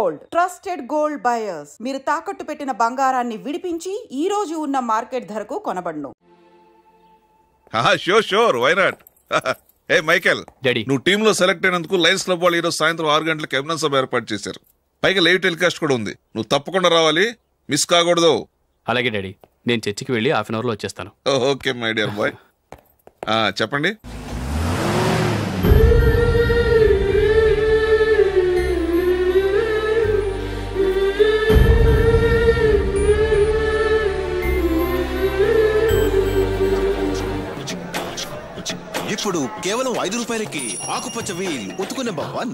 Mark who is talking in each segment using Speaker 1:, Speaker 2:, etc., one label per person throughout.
Speaker 1: Gold, trusted gold buyers. మీరు తాకట్టు పెట్టిన బంగారాన్ని విడిపించి ఈ రోజు ఉన్న మార్కెట్ ధరకు కొనబడును.
Speaker 2: Sure why not. ఏ మైకేల్, నువ్వు టీమ్ లో సెలెక్ట్ అయినందుకు లయన్స్ క్లబ్ వాళ్ళు ఈరోజు సాయంత్రం 6 గంటలకు అభినందన సభ ఏర్పాటు చేశారు. పైగా లైవ్ టెలికాస్ట్ కూడా ఉంది. నువ్వు తప్పకుండా రావాలి, మిస్ కాకూడదు.
Speaker 3: అలాగే డాడీ, నేను చర్చికి వెళ్ళి హాఫ్ అన్ అవర్ లో వచ్చేస్తాను.
Speaker 2: Okay my dear bye. చెప్పండి.
Speaker 4: ఇప్పుడు కేవలం 5 రూపాయలకి ఆకుపచ్చ వీల్ ఉతుకు నెంబర్ 1.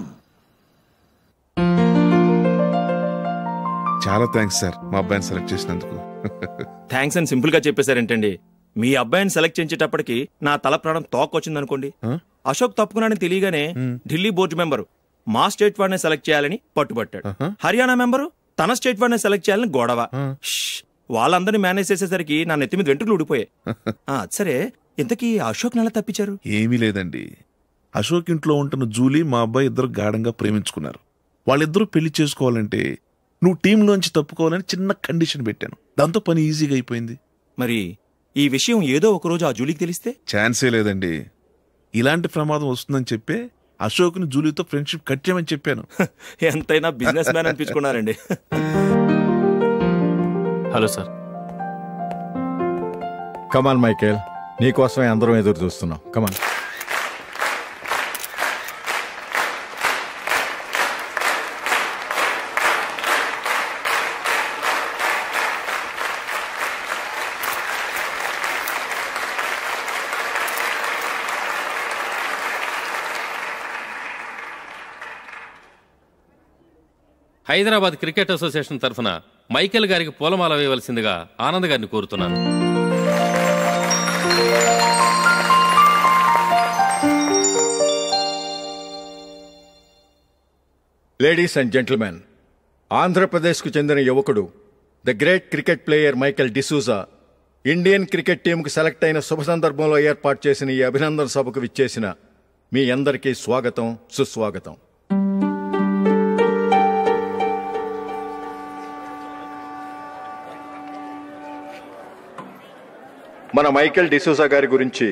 Speaker 2: చాలా థ్యాంక్స్ సార్, మా అబ్బాయిని సెలెక్ట్ చేసినందుకు.
Speaker 5: థ్యాంక్స్ అని సింపుల్ గా చెప్పేశారేంటండి. మీ అబ్బాయిని సెలెక్ట్ చేసేటప్పటికి నా తల ప్రాణం తోక్కొచ్చింది అనుకోండి. అశోక్ తప్పుకున్నాడని తెలియగానే ఢిల్లీ బోర్డు మెంబరు మా స్టేట్ వాడిని సెలెక్ట్ చేయాలని పట్టుబట్టాడు. హర్యానా మెంబరు తన స్టేట్ వాడిని సెలెక్ట్ చేయాలని గొడవ. వాళ్ళందరినీ మేనేజ్ చేసేసరికి నా నెత్తి మీద వెంట్రుకలు ఊడిపోయాయి. సరే, ఇంతకీ అశోక్ నెల తప్పించారు?
Speaker 2: ఏమీ లేదండి. అశోక్ ఇంట్లో ఉంటున్న జూలీ మా అబ్బాయి ఇద్దరు గాఢంగా ప్రేమించుకున్నారు. వాళ్ళిద్దరూ పెళ్లి చేసుకోవాలంటే నువ్వు టీంలోంచి తప్పుకోవాలని చిన్న కండిషన్ పెట్టాను. దాంతో పని ఈజీగా అయిపోయింది.
Speaker 5: మరి ఈ విషయం ఏదో ఒకరోజు ఆ జూలీకి తెలిస్తే?
Speaker 2: ఛాన్సే లేదండి. ఇలాంటి ప్రమాదం వస్తుందని చెప్పే అశోక్ని జూలీతో ఫ్రెండ్షిప్ కట్ చేయమని చెప్పాను.
Speaker 5: ఎంతైనా బిజినెస్ మ్యాన్ అనిపించుకున్నారండి.
Speaker 3: Hello sir.
Speaker 6: కమాన్ మైకేల్, నీకోసమే అందరం ఎదురు చూస్తున్నాం. కమాన్.
Speaker 7: హైదరాబాద్ క్రికెట్ అసోసియేషన్ తరఫున మైకేల్ గారికి పూలమాల వేయవలసిందిగా ఆనంద్ గారిని కోరుతున్నాను.
Speaker 6: లేడీస్ అండ్ జెంటిల్మెన్, ఆంధ్రప్రదేశ్కు చెందిన యువకుడు the great cricket player Michael D'Souza Indian cricket టీంకు సెలెక్ట్ అయిన శుభ సందర్భంలో ఏర్పాటు చేసిన ఈ అభినందన సభకు విచ్చేసిన మీ అందరికీ స్వాగతం, సుస్వాగతం. మన మైకేల్ డిసూజా గారి గురించి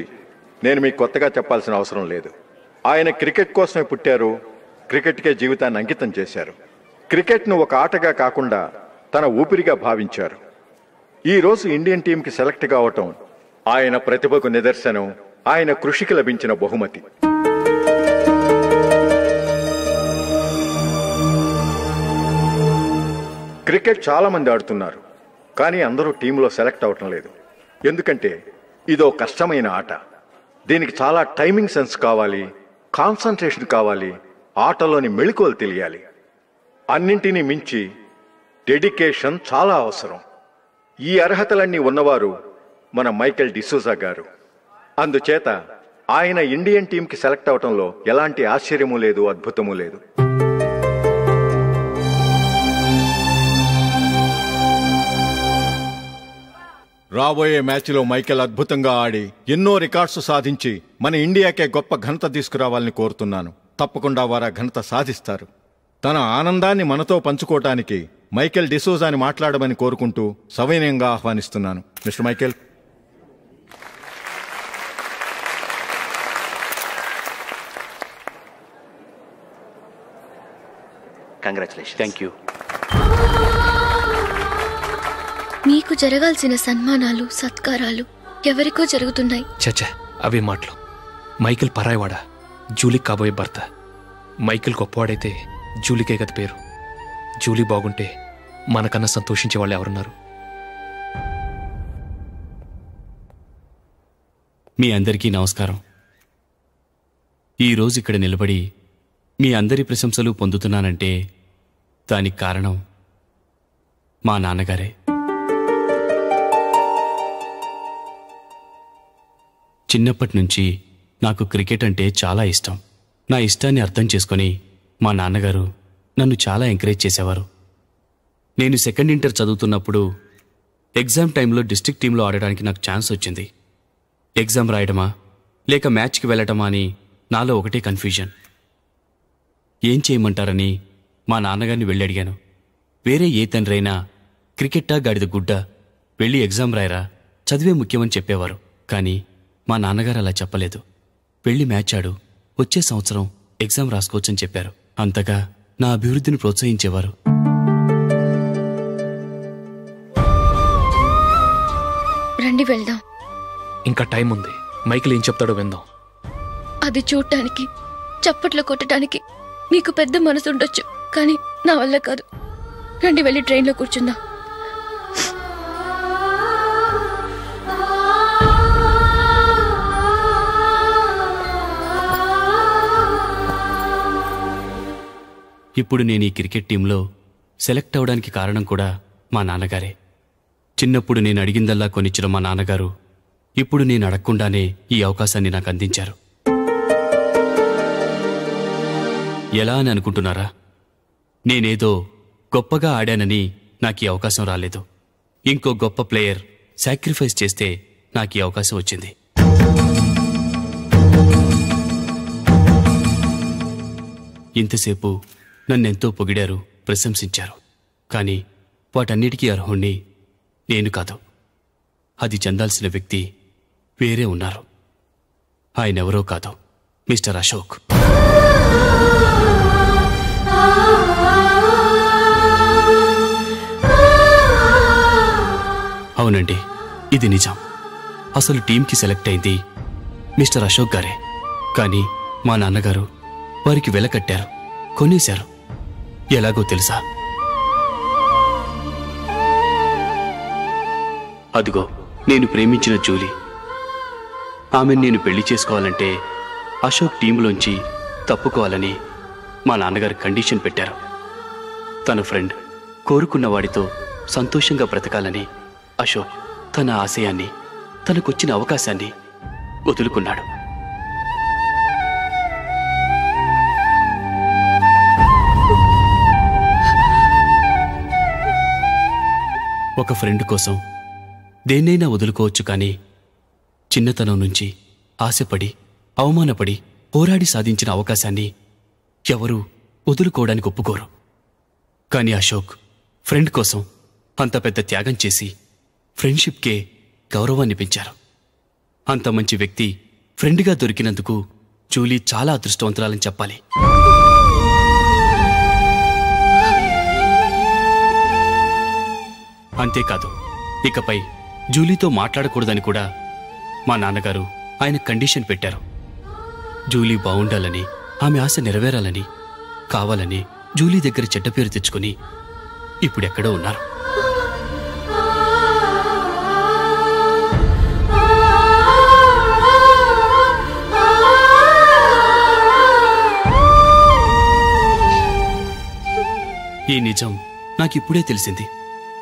Speaker 6: నేను మీకు కొత్తగా చెప్పాల్సిన అవసరం లేదు. ఆయన క్రికెట్ కోసమే పుట్టారు, క్రికెట్కే జీవితాన్ని అంకితం చేశారు. క్రికెట్ను ఒక ఆటగా కాకుండా తన ఊపిరిగా భావించారు. ఈరోజు ఇండియన్ టీంకి సెలెక్ట్ కావటం ఆయన ప్రతిభకు నిదర్శనం, ఆయన కృషికి లభించిన బహుమతి. క్రికెట్ చాలా మంది ఆడుతున్నారు, కానీ అందరూ టీంలో సెలెక్ట్ అవటం లేదు. ఎందుకంటే ఇదో కష్టమైన ఆట. దీనికి చాలా టైమింగ్ సెన్స్ కావాలి, కాన్సన్ట్రేషన్ కావాలి, ఆటలోని మెళకువలు తెలియాలి. అన్నింటినీ మించి డెడికేషన్ చాలా అవసరం. ఈ అర్హతలన్నీ ఉన్నవారు మన మైకేల్ డిసూజా గారు. అందుచేత ఆయన ఇండియన్ టీంకి సెలెక్ట్ అవటంలో ఎలాంటి ఆశ్చర్యమూ లేదు, అద్భుతమూ లేదు. రాబోయే మ్యాచ్లో మైకేల్ అద్భుతంగా ఆడి ఎన్నో రికార్డ్స్ సాధించి మన ఇండియాకే గొప్ప ఘనత తీసుకురావాలని కోరుతున్నాను. తప్పకుండా వారు ఆ ఘనత సాధిస్తారు. తన ఆనందాన్ని మనతో పంచుకోవటానికి మైకేల్ డిసూజాని మాట్లాడమని కోరుకుంటూ సవినయంగా ఆహ్వానిస్తున్నాను. Mister Michael.
Speaker 3: Congratulation. Thank you.
Speaker 8: నీకు జరగాల్సిన సన్మానాలు, సత్కారాలు ఎవరికో జరుగుతున్నాయి.
Speaker 3: చచ్చా, అవే మాటలు. మైకేల్ పరాయవాడా, జూలీకి కాబోయే భర్త. మైకేల్ గొప్పవాడైతే జూలీకే గది పేరు. జూలీ బాగుంటే మనకన్నా సంతోషించే వాళ్ళు ఎవరున్నారు? మీ అందరికీ నమస్కారం. ఈరోజు ఇక్కడ నిలబడి మీ అందరి ప్రశంసలు పొందుతున్నానంటే దానికి కారణం మా నాన్నగారే. చిన్నప్పటి నుంచి నాకు క్రికెట్ అంటే చాలా ఇష్టం. నా ఇష్టాన్ని అర్థం చేసుకొని మా నాన్నగారు నన్ను చాలా ఎంకరేజ్ చేసేవారు. నేను సెకండ్ ఇంటర్ చదువుతున్నప్పుడు ఎగ్జామ్ టైంలో డిస్ట్రిక్ట్ టీంలో ఆడడానికి నాకు ఛాన్స్ వచ్చింది. ఎగ్జామ్ రాయడమా లేక మ్యాచ్కి వెళ్ళటమా అని నాలో ఒకటే కన్ఫ్యూజన్. ఏం చేయమంటారని మా నాన్నగారిని వెళ్ళి అడిగాను. వేరే ఏ తండ్రి అయినా క్రికెట్టా గాడిద గుడ్డ, వెళ్ళి ఎగ్జామ్ రాయరా, చదివే ముఖ్యమని చెప్పేవారు. కానీ మా నాన్నగారు అలా చెప్పలేదు. వెళ్ళి మ్యాచ్ ఆడు, వచ్చే సంవత్సరం ఎగ్జామ్ రాసుకోవచ్చని చెప్పారు. అంతగా నా అభివృద్ధిని ప్రోత్సహించేవారు.
Speaker 8: రండి వెళ్దాం.
Speaker 9: ఇంకా టైం ఉంది. మైకిల్ ఏం చెప్తాడో విందాం.
Speaker 8: అది చూడటానికి, చప్పట్లు కొట్టడానికి మీకు పెద్ద మనసు ఉండొచ్చు, కానీ నా వల్ల కాదు. రండి వెళ్ళి ట్రైన్లో కూర్చుందాం.
Speaker 3: ఇప్పుడు నేను ఈ క్రికెట్ టీంలో సెలెక్ట్ అవడానికి కారణం కూడా మా నాన్నగారే. చిన్నప్పుడు నేను అడిగిందల్లా కొనిచ్చిన మా నాన్నగారు ఇప్పుడు నేను అడగకుండానే ఈ అవకాశాన్ని నాకు అందించారు. ఎలా అని అనుకుంటున్నారా? నేనేదో గొప్పగా ఆడానని నాకు ఈ అవకాశం రాలేదు. ఇంకో గొప్ప ప్లేయర్ సాక్రిఫైస్ చేస్తే నాకు ఈ అవకాశం వచ్చింది. ఇంతసేపు నన్నెంతో పొగిడారు, ప్రశంసించారు. కానీ వాటన్నిటికీ అర్హుణ్ణి నేను కాదు. అది చెందాల్సిన వ్యక్తి వేరే ఉన్నారు. ఆయనెవరో కాదు, మిస్టర్ అశోక్. అవునండి, ఇది నిజం. అసలు టీంకి సెలెక్ట్ అయింది మిస్టర్ అశోక్ గారే. కానీ మా నాన్నగారు వారికి వెల కట్టారు, కొనేశారు. ఎలాగో తెలుసా? అదిగో నేను ప్రేమించిన జూలీ. ఆమెను నేను పెళ్లి చేసుకోవాలంటే అశోక్ టీంలోంచి తప్పుకోవాలని మా నాన్నగారు కండిషన్ పెట్టారు. తన ఫ్రెండ్ కోరుకున్న వాడితో సంతోషంగా బ్రతకాలని అశోక్ తన ఆశయాన్ని, తనకొచ్చిన అవకాశాన్ని వదులుకున్నాడు. ఒక ఫ్రెండ్ కోసం దేన్నైనా వదులుకోవచ్చు, కానీ చిన్నతనం నుంచి ఆశపడి, అవమానపడి, పోరాడి సాధించిన అవకాశాన్ని ఎవరూ వదులుకోవడానికి ఒప్పుకోరు. కానీ అశోక్ ఫ్రెండ్ కోసం అంత పెద్ద త్యాగం చేసి ఫ్రెండ్షిప్కే గౌరవాన్ని పెంచారు. అంత మంచి వ్యక్తి ఫ్రెండ్గా దొరికినందుకు జూలీ చాలా అదృష్టవంతురాలని చెప్పాలి. అంతేకాదు, ఇకపై జూలీతో మాట్లాడకూడదని కూడా మా నాన్నగారు ఆయన కండిషన్ పెట్టారు. జూలీ బావుండాలని, ఆమె ఆశ నెరవేరాలని, కావాలని జూలీ దగ్గర చెడ్డ పేరు తెచ్చుకుని ఇప్పుడెక్కడో ఉన్నారు. ఈ నిజం నాకిప్పుడే తెలిసింది.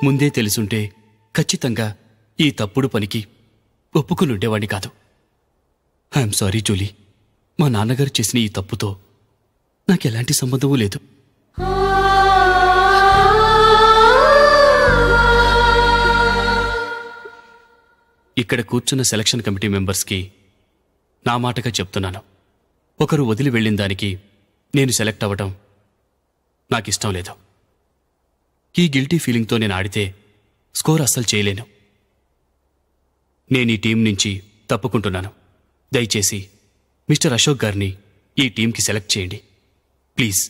Speaker 3: ముందే తెలుసుంటే ఖచ్చితంగా ఈ తప్పుడు పనికి ఒప్పుకునుండేవాణ్ణి కాదు. I'm sorry Julie. మా నాన్నగారు చేసిన ఈ తప్పుతో నాకెలాంటి సంబంధమూ లేదు. ఇక్కడ కూర్చున్న సెలక్షన్ కమిటీ మెంబర్స్కి నా మాటగా చెప్తున్నాను. ఒకరు వదిలి వెళ్ళిన దానికి నేను సెలెక్ట్ అవ్వటం నాకిష్టం లేదు. ఈ గిల్టీ ఫీలింగ్తో నేను ఆడితే స్కోర్ అస్సలు చేయలేను. నేను ఈ టీం నుంచి తప్పుకుంటున్నాను. దయచేసి మిస్టర్ అశోక్ గారిని ఈ టీంకి సెలెక్ట్ చేయండి ప్లీజ్.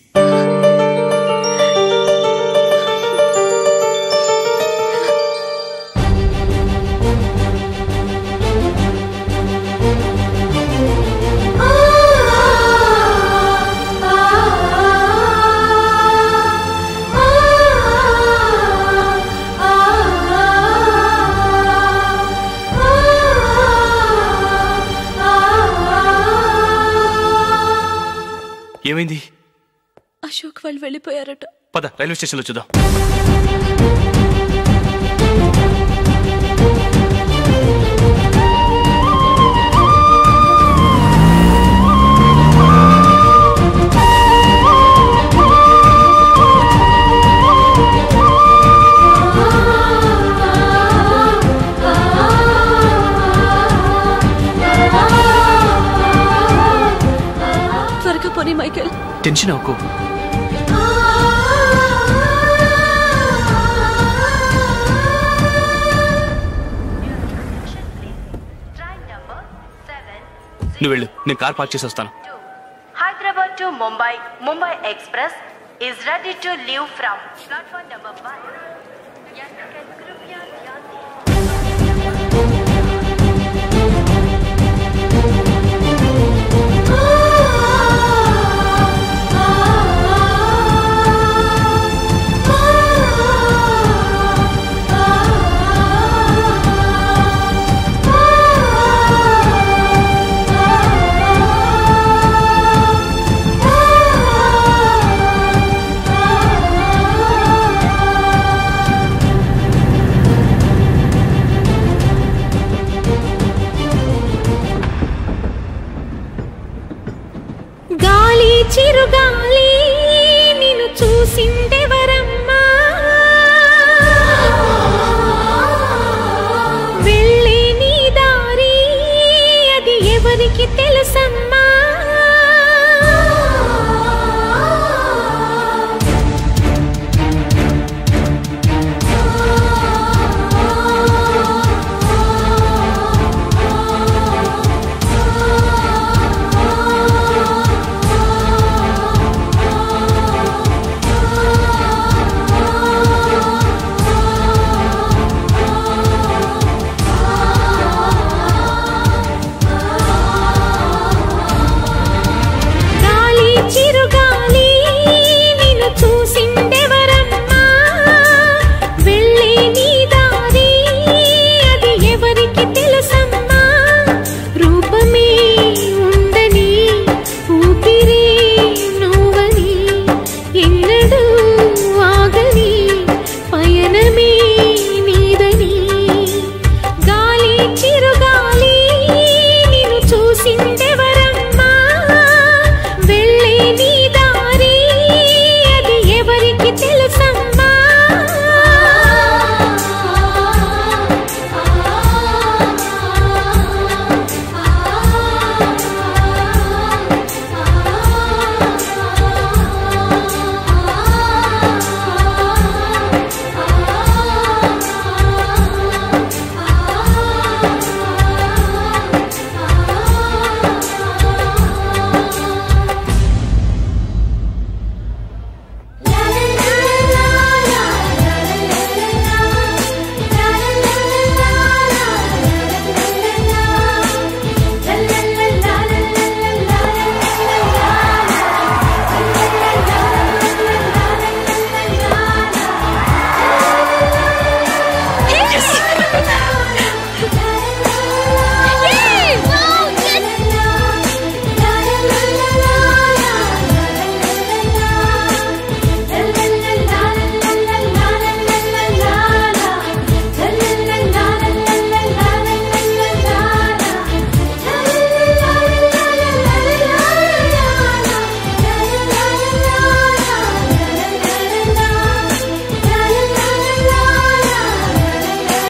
Speaker 3: ఏమైంది?
Speaker 8: అశోక్ వాళ్ళు వెళ్ళిపోయారట.
Speaker 3: పద రైల్వే స్టేషన్లో చూద్దాం.
Speaker 8: త్వరగా పోనీ మైకేల్.
Speaker 3: టెన్షన్ అవ్వకు. నువ్వు వెళ్ళు, నేను కార్ పార్క్ చేసి వస్తాను.
Speaker 10: Hyderabad to Mumbai, Mumbai Express is ready to leave from platform number 1.